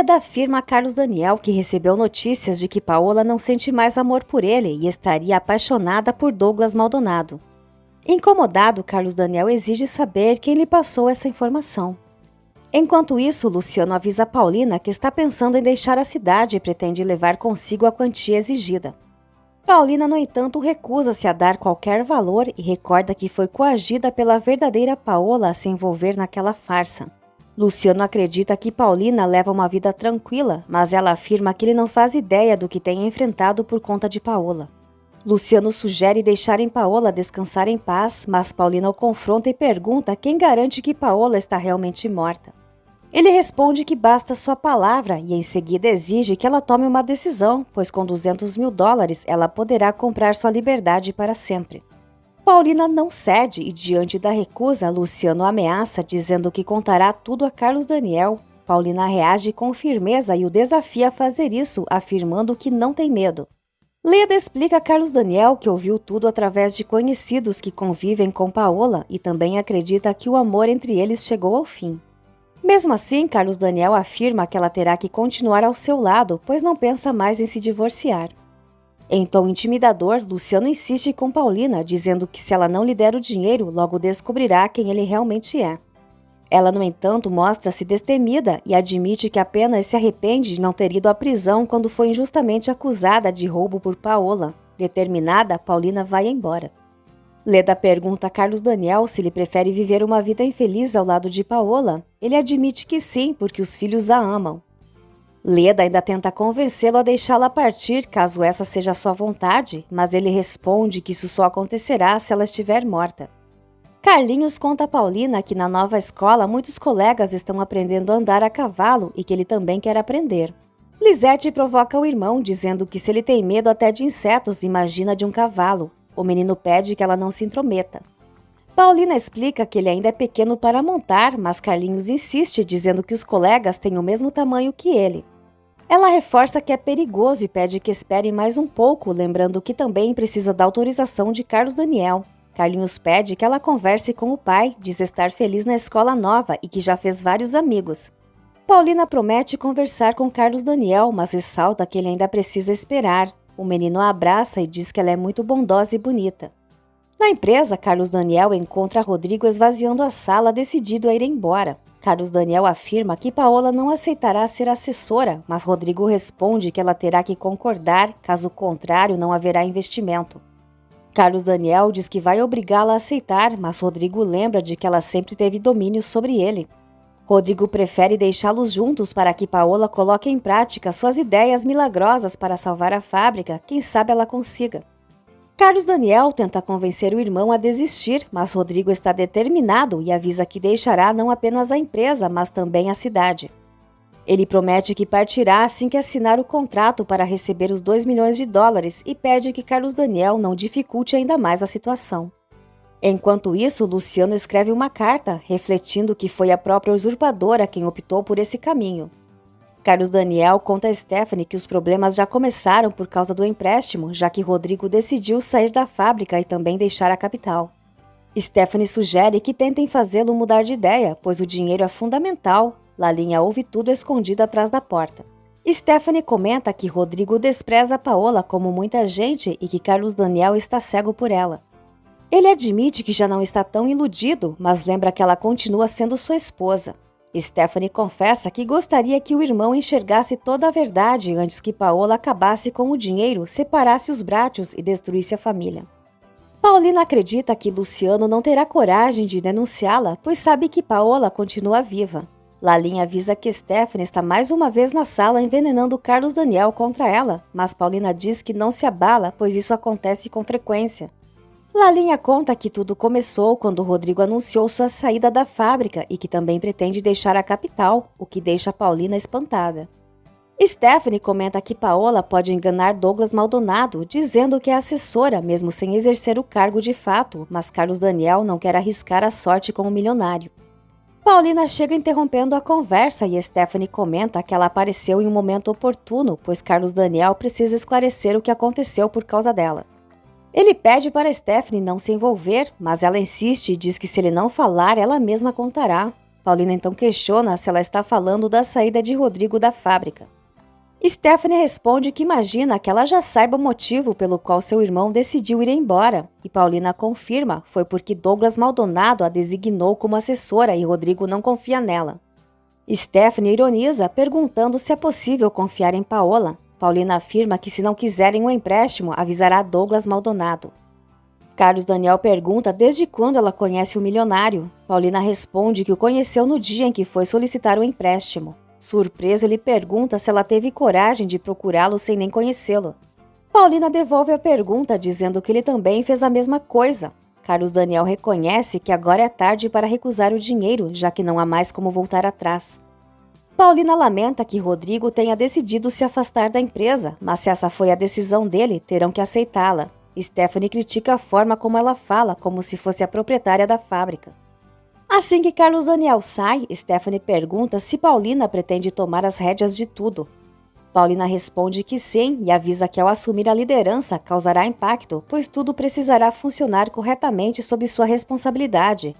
Leda afirma a Carlos Daniel que recebeu notícias de que Paola não sente mais amor por ele e estaria apaixonada por Douglas Maldonado. Incomodado, Carlos Daniel exige saber quem lhe passou essa informação. Enquanto isso, Luciano avisa Paulina que está pensando em deixar a cidade e pretende levar consigo a quantia exigida. Paulina, no entanto, recusa-se a dar qualquer valor e recorda que foi coagida pela verdadeira Paola a se envolver naquela farsa. Luciano acredita que Paulina leva uma vida tranquila, mas ela afirma que ele não faz ideia do que tem enfrentado por conta de Paola. Luciano sugere deixarem Paola descansar em paz, mas Paulina o confronta e pergunta quem garante que Paola está realmente morta. Ele responde que basta sua palavra e em seguida exige que ela tome uma decisão, pois com $200 mil ela poderá comprar sua liberdade para sempre. Paulina não cede e, diante da recusa, Luciano ameaça dizendo que contará tudo a Carlos Daniel. Paulina reage com firmeza e o desafia a fazer isso, afirmando que não tem medo. Leda explica a Carlos Daniel que ouviu tudo através de conhecidos que convivem com Paola e também acredita que o amor entre eles chegou ao fim. Mesmo assim, Carlos Daniel afirma que ela terá que continuar ao seu lado, pois não pensa mais em se divorciar. Em tom intimidador, Luciano insiste com Paulina, dizendo que se ela não lhe der o dinheiro, logo descobrirá quem ele realmente é. Ela, no entanto, mostra-se destemida e admite que apenas se arrepende de não ter ido à prisão quando foi injustamente acusada de roubo por Paola. Determinada, Paulina vai embora. Leda pergunta a Carlos Daniel se ele prefere viver uma vida infeliz ao lado de Paola. Ele admite que sim, porque os filhos a amam. Leda ainda tenta convencê-lo a deixá-la partir, caso essa seja sua vontade, mas ele responde que isso só acontecerá se ela estiver morta. Carlinhos conta a Paulina que na nova escola muitos colegas estão aprendendo a andar a cavalo e que ele também quer aprender. Lisete provoca o irmão, dizendo que se ele tem medo até de insetos, imagina de um cavalo. O menino pede que ela não se intrometa. Paulina explica que ele ainda é pequeno para montar, mas Carlinhos insiste, dizendo que os colegas têm o mesmo tamanho que ele. Ela reforça que é perigoso e pede que espere mais um pouco, lembrando que também precisa da autorização de Carlos Daniel. Carlinhos pede que ela converse com o pai, diz estar feliz na escola nova e que já fez vários amigos. Paulina promete conversar com Carlos Daniel, mas ressalta que ele ainda precisa esperar. O menino a abraça e diz que ela é muito bondosa e bonita. Na empresa, Carlos Daniel encontra Rodrigo esvaziando a sala, decidido a ir embora. Carlos Daniel afirma que Paola não aceitará ser assessora, mas Rodrigo responde que ela terá que concordar, caso contrário não haverá investimento. Carlos Daniel diz que vai obrigá-la a aceitar, mas Rodrigo lembra de que ela sempre teve domínio sobre ele. Rodrigo prefere deixá-los juntos para que Paola coloque em prática suas ideias milagrosas para salvar a fábrica, quem sabe ela consiga. Carlos Daniel tenta convencer o irmão a desistir, mas Rodrigo está determinado e avisa que deixará não apenas a empresa, mas também a cidade. Ele promete que partirá assim que assinar o contrato para receber os $2 milhões e pede que Carlos Daniel não dificulte ainda mais a situação. Enquanto isso, Luciano escreve uma carta, refletindo que foi a própria usurpadora quem optou por esse caminho. Carlos Daniel conta a Stephanie que os problemas já começaram por causa do empréstimo, já que Rodrigo decidiu sair da fábrica e também deixar a capital. Stephanie sugere que tentem fazê-lo mudar de ideia, pois o dinheiro é fundamental. Lalinha ouve tudo escondido atrás da porta. Stephanie comenta que Rodrigo despreza Paola como muita gente e que Carlos Daniel está cego por ela. Ele admite que já não está tão iludido, mas lembra que ela continua sendo sua esposa. Stephanie confessa que gostaria que o irmão enxergasse toda a verdade antes que Paola acabasse com o dinheiro, separasse os braços e destruísse a família. Paulina acredita que Luciano não terá coragem de denunciá-la, pois sabe que Paola continua viva. Lalinha avisa que Stephanie está mais uma vez na sala envenenando Carlos Daniel contra ela, mas Paulina diz que não se abala, pois isso acontece com frequência. Lalinha conta que tudo começou quando Rodrigo anunciou sua saída da fábrica e que também pretende deixar a capital, o que deixa Paulina espantada. Stephanie comenta que Paola pode enganar Douglas Maldonado, dizendo que é assessora, mesmo sem exercer o cargo de fato, mas Carlos Daniel não quer arriscar a sorte com o milionário. Paulina chega interrompendo a conversa e Stephanie comenta que ela apareceu em um momento oportuno, pois Carlos Daniel precisa esclarecer o que aconteceu por causa dela. Ele pede para Stephanie não se envolver, mas ela insiste e diz que se ele não falar, ela mesma contará. Paulina então questiona se ela está falando da saída de Rodrigo da fábrica. Stephanie responde que imagina que ela já saiba o motivo pelo qual seu irmão decidiu ir embora, e Paulina confirma foi porque Douglas Maldonado a designou como assessora e Rodrigo não confia nela. Stephanie ironiza, perguntando se é possível confiar em Paola. Paulina afirma que se não quiserem o empréstimo, avisará Douglas Maldonado. Carlos Daniel pergunta desde quando ela conhece o milionário. Paulina responde que o conheceu no dia em que foi solicitar o empréstimo. Surpreso, ele pergunta se ela teve coragem de procurá-lo sem nem conhecê-lo. Paulina devolve a pergunta, dizendo que ele também fez a mesma coisa. Carlos Daniel reconhece que agora é tarde para recusar o dinheiro, já que não há mais como voltar atrás. Paulina lamenta que Rodrigo tenha decidido se afastar da empresa, mas se essa foi a decisão dele, terão que aceitá-la. Stephanie critica a forma como ela fala, como se fosse a proprietária da fábrica. Assim que Carlos Daniel sai, Stephanie pergunta se Paulina pretende tomar as rédeas de tudo. Paulina responde que sim e avisa que ao assumir a liderança causará impacto, pois tudo precisará funcionar corretamente sob sua responsabilidade.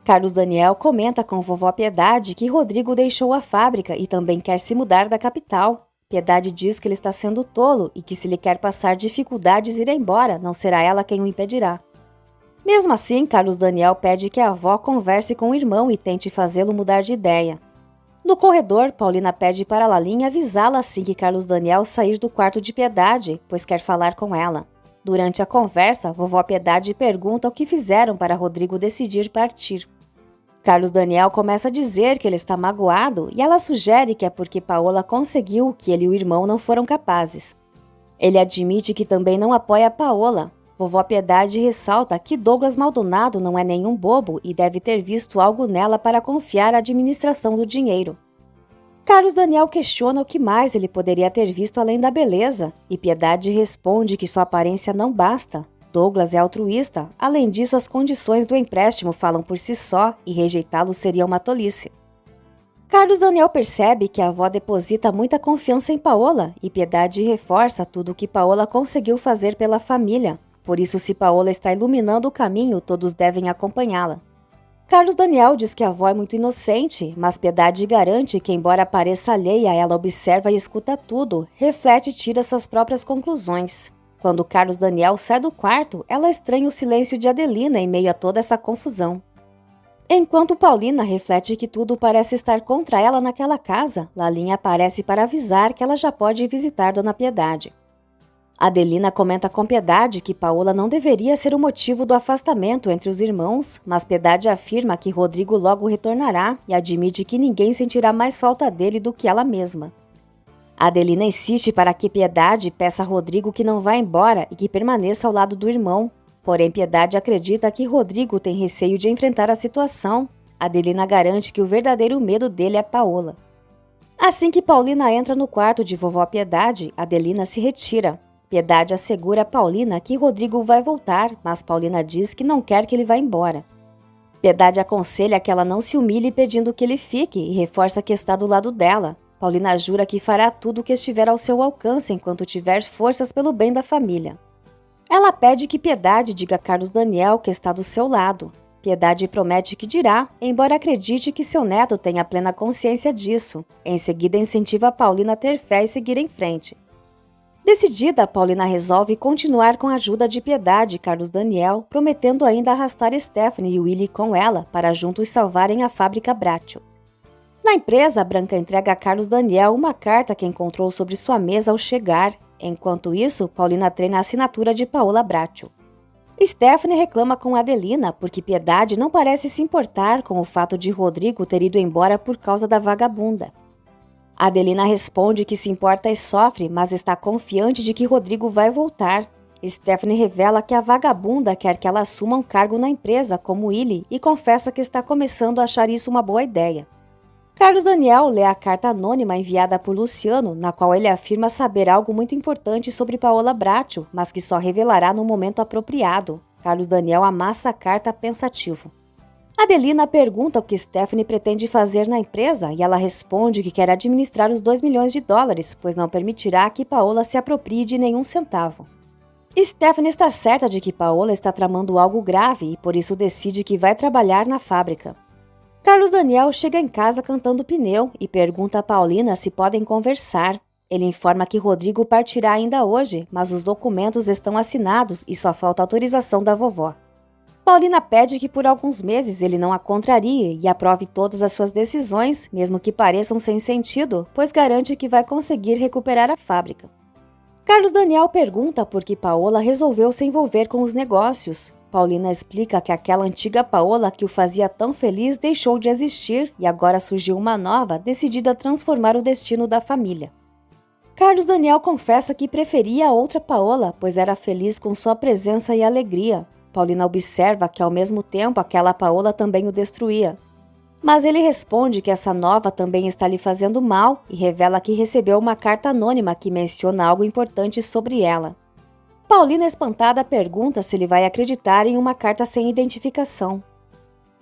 Carlos Daniel comenta com vovó Piedade que Rodrigo deixou a fábrica e também quer se mudar da capital. Piedade diz que ele está sendo tolo e que se lhe quer passar dificuldades ir embora, não será ela quem o impedirá. Mesmo assim, Carlos Daniel pede que a avó converse com o irmão e tente fazê-lo mudar de ideia. No corredor, Paulina pede para Lalinha avisá-la assim que Carlos Daniel sair do quarto de Piedade, pois quer falar com ela. Durante a conversa, vovó Piedade pergunta o que fizeram para Rodrigo decidir partir. Carlos Daniel começa a dizer que ele está magoado e ela sugere que é porque Paola conseguiu o que ele e o irmão não foram capazes. Ele admite que também não apoia Paola. Vovó Piedade ressalta que Douglas Maldonado não é nenhum bobo e deve ter visto algo nela para confiar na administração do dinheiro. Carlos Daniel questiona o que mais ele poderia ter visto além da beleza, e Piedade responde que sua aparência não basta. Douglas é altruísta, além disso as condições do empréstimo falam por si só e rejeitá-lo seria uma tolice. Carlos Daniel percebe que a avó deposita muita confiança em Paola e Piedade reforça tudo o que Paola conseguiu fazer pela família. Por isso, se Paola está iluminando o caminho, todos devem acompanhá-la. Carlos Daniel diz que a avó é muito inocente, mas Piedade garante que, embora pareça alheia, ela observa e escuta tudo, reflete e tira suas próprias conclusões. Quando Carlos Daniel sai do quarto, ela estranha o silêncio de Adelina em meio a toda essa confusão. Enquanto Paulina reflete que tudo parece estar contra ela naquela casa, Lalinha aparece para avisar que ela já pode visitar Dona Piedade. Adelina comenta com Piedade que Paola não deveria ser o motivo do afastamento entre os irmãos, mas Piedade afirma que Rodrigo logo retornará e admite que ninguém sentirá mais falta dele do que ela mesma. Adelina insiste para que Piedade peça a Rodrigo que não vá embora e que permaneça ao lado do irmão. Porém, Piedade acredita que Rodrigo tem receio de enfrentar a situação. Adelina garante que o verdadeiro medo dele é Paola. Assim que Paulina entra no quarto de vovó Piedade, Adelina se retira. Piedade assegura a Paulina que Rodrigo vai voltar, mas Paulina diz que não quer que ele vá embora. Piedade aconselha que ela não se humilhe pedindo que ele fique e reforça que está do lado dela. Paulina jura que fará tudo o que estiver ao seu alcance enquanto tiver forças pelo bem da família. Ela pede que Piedade diga a Carlos Daniel que está do seu lado. Piedade promete que dirá, embora acredite que seu neto tenha plena consciência disso. Em seguida, incentiva a Paulina a ter fé e seguir em frente. Decidida, Paulina resolve continuar com a ajuda de Piedade e Carlos Daniel, prometendo ainda arrastar Stephanie e Willy com ela para juntos salvarem a fábrica Bratio. Na empresa, Branca entrega a Carlos Daniel uma carta que encontrou sobre sua mesa ao chegar. Enquanto isso, Paulina treina a assinatura de Paola Bratio. Stephanie reclama com Adelina porque Piedade não parece se importar com o fato de Rodrigo ter ido embora por causa da vagabunda. Adelina responde que se importa e sofre, mas está confiante de que Rodrigo vai voltar. Stephanie revela que a vagabunda quer que ela assuma um cargo na empresa como Willy e confessa que está começando a achar isso uma boa ideia. Carlos Daniel lê a carta anônima enviada por Luciano, na qual ele afirma saber algo muito importante sobre Paola Bratio, mas que só revelará no momento apropriado. Carlos Daniel amassa a carta pensativo. Adelina pergunta o que Stephanie pretende fazer na empresa e ela responde que quer administrar os $2 milhões, pois não permitirá que Paola se aproprie de nenhum centavo. Stephanie está certa de que Paola está tramando algo grave e por isso decide que vai trabalhar na fábrica. Carlos Daniel chega em casa cantando pneu e pergunta a Paulina se podem conversar. Ele informa que Rodrigo partirá ainda hoje, mas os documentos estão assinados e só falta autorização da vovó. Paulina pede que por alguns meses ele não a contrarie e aprove todas as suas decisões, mesmo que pareçam sem sentido, pois garante que vai conseguir recuperar a fábrica. Carlos Daniel pergunta por que Paola resolveu se envolver com os negócios. Paulina explica que aquela antiga Paola que o fazia tão feliz deixou de existir e agora surgiu uma nova, decidida a transformar o destino da família. Carlos Daniel confessa que preferia a outra Paola, pois era feliz com sua presença e alegria. Paulina observa que ao mesmo tempo aquela Paola também o destruía. Mas ele responde que essa nova também está lhe fazendo mal e revela que recebeu uma carta anônima que menciona algo importante sobre ela. Paulina, espantada, pergunta se ele vai acreditar em uma carta sem identificação.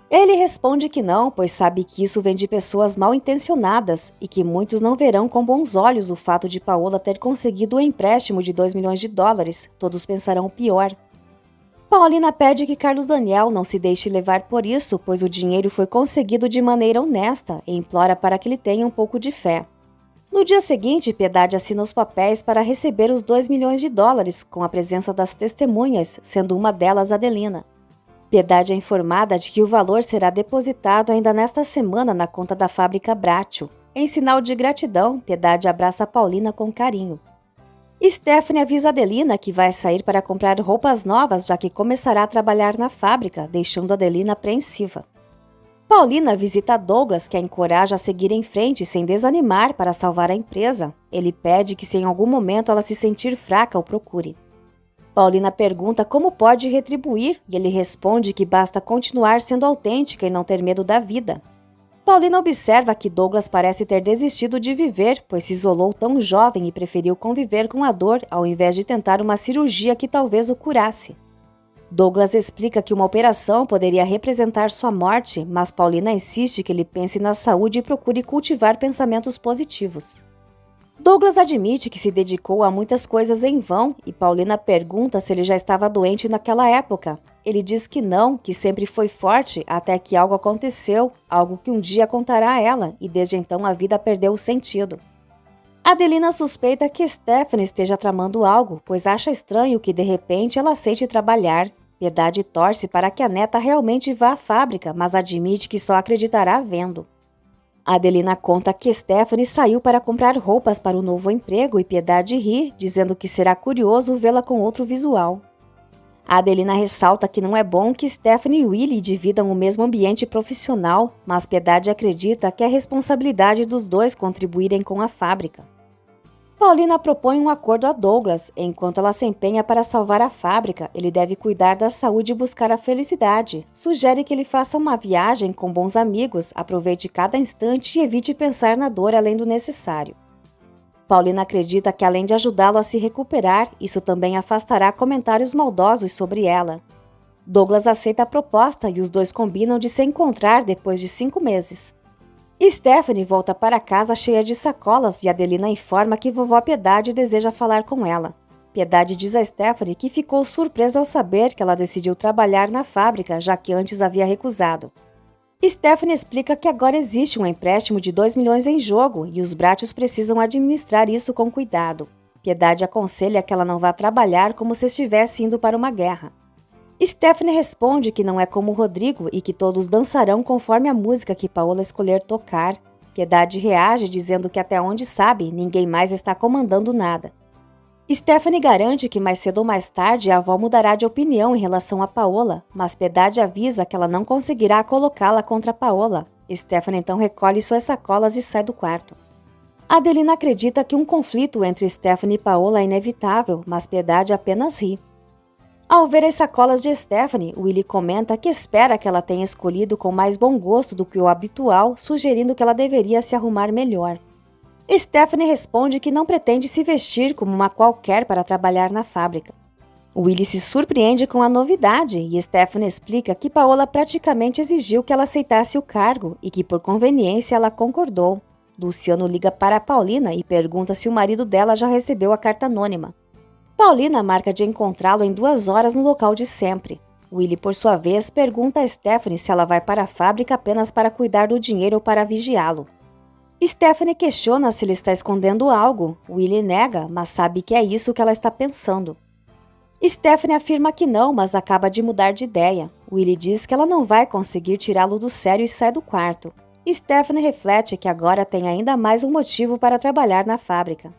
Ele responde que não, pois sabe que isso vem de pessoas mal intencionadas e que muitos não verão com bons olhos o fato de Paola ter conseguido um empréstimo de $2 milhões, todos pensarão o pior. Paulina pede que Carlos Daniel não se deixe levar por isso, pois o dinheiro foi conseguido de maneira honesta e implora para que ele tenha um pouco de fé. No dia seguinte, Piedade assina os papéis para receber os $2 milhões, com a presença das testemunhas, sendo uma delas Adelina. Piedade é informada de que o valor será depositado ainda nesta semana na conta da fábrica Bratio. Em sinal de gratidão, Piedade abraça Paulina com carinho. Stephanie avisa Adelina que vai sair para comprar roupas novas, já que começará a trabalhar na fábrica, deixando Adelina apreensiva. Paulina visita Douglas, que a encoraja a seguir em frente sem desanimar para salvar a empresa. Ele pede que se em algum momento ela se sentir fraca, o procure. Paulina pergunta como pode retribuir e ele responde que basta continuar sendo autêntica e não ter medo da vida. Paulina observa que Douglas parece ter desistido de viver, pois se isolou tão jovem e preferiu conviver com a dor ao invés de tentar uma cirurgia que talvez o curasse. Douglas explica que uma operação poderia representar sua morte, mas Paulina insiste que ele pense na saúde e procure cultivar pensamentos positivos. Douglas admite que se dedicou a muitas coisas em vão e Paulina pergunta se ele já estava doente naquela época. Ele diz que não, que sempre foi forte até que algo aconteceu, algo que um dia contará a ela e desde então a vida perdeu o sentido. Adelina suspeita que Stephanie esteja tramando algo, pois acha estranho que de repente ela aceite trabalhar. Piedade torce para que a neta realmente vá à fábrica, mas admite que só acreditará vendo. Adelina conta que Stephanie saiu para comprar roupas para o novo emprego e Piedade ri, dizendo que será curioso vê-la com outro visual. Adelina ressalta que não é bom que Stephanie e Willie dividam o mesmo ambiente profissional, mas Piedade acredita que é responsabilidade dos dois contribuírem com a fábrica. Paulina propõe um acordo a Douglas. Enquanto ela se empenha para salvar a fábrica, ele deve cuidar da saúde e buscar a felicidade. Sugere que ele faça uma viagem com bons amigos, aproveite cada instante e evite pensar na dor além do necessário. Paulina acredita que além de ajudá-lo a se recuperar, isso também afastará comentários maldosos sobre ela. Douglas aceita a proposta e os dois combinam de se encontrar depois de 5 meses. Stephanie volta para casa cheia de sacolas e Adelina informa que vovó Piedade deseja falar com ela. Piedade diz a Stephanie que ficou surpresa ao saber que ela decidiu trabalhar na fábrica, já que antes havia recusado. Stephanie explica que agora existe um empréstimo de $2 milhões em jogo e os Bratios precisam administrar isso com cuidado. Piedade aconselha que ela não vá trabalhar como se estivesse indo para uma guerra. Stephanie responde que não é como Rodrigo e que todos dançarão conforme a música que Paola escolher tocar. Piedade reage dizendo que até onde sabe, ninguém mais está comandando nada. Stephanie garante que mais cedo ou mais tarde a avó mudará de opinião em relação a Paola, mas Piedade avisa que ela não conseguirá colocá-la contra Paola. Stephanie então recolhe suas sacolas e sai do quarto. Adelina acredita que um conflito entre Stephanie e Paola é inevitável, mas Piedade apenas ri. Ao ver as sacolas de Stephanie, Willie comenta que espera que ela tenha escolhido com mais bom gosto do que o habitual, sugerindo que ela deveria se arrumar melhor. Stephanie responde que não pretende se vestir como uma qualquer para trabalhar na fábrica. Willie se surpreende com a novidade e Stephanie explica que Paola praticamente exigiu que ela aceitasse o cargo e que por conveniência ela concordou. Luciano liga para Paulina e pergunta se o marido dela já recebeu a carta anônima. Paulina marca de encontrá-lo em 2 horas no local de sempre. Willie, por sua vez, pergunta a Stephanie se ela vai para a fábrica apenas para cuidar do dinheiro ou para vigiá-lo. Stephanie questiona se ele está escondendo algo. Willie nega, mas sabe que é isso que ela está pensando. Stephanie afirma que não, mas acaba de mudar de ideia. Willie diz que ela não vai conseguir tirá-lo do sério e sai do quarto. Stephanie reflete que agora tem ainda mais um motivo para trabalhar na fábrica.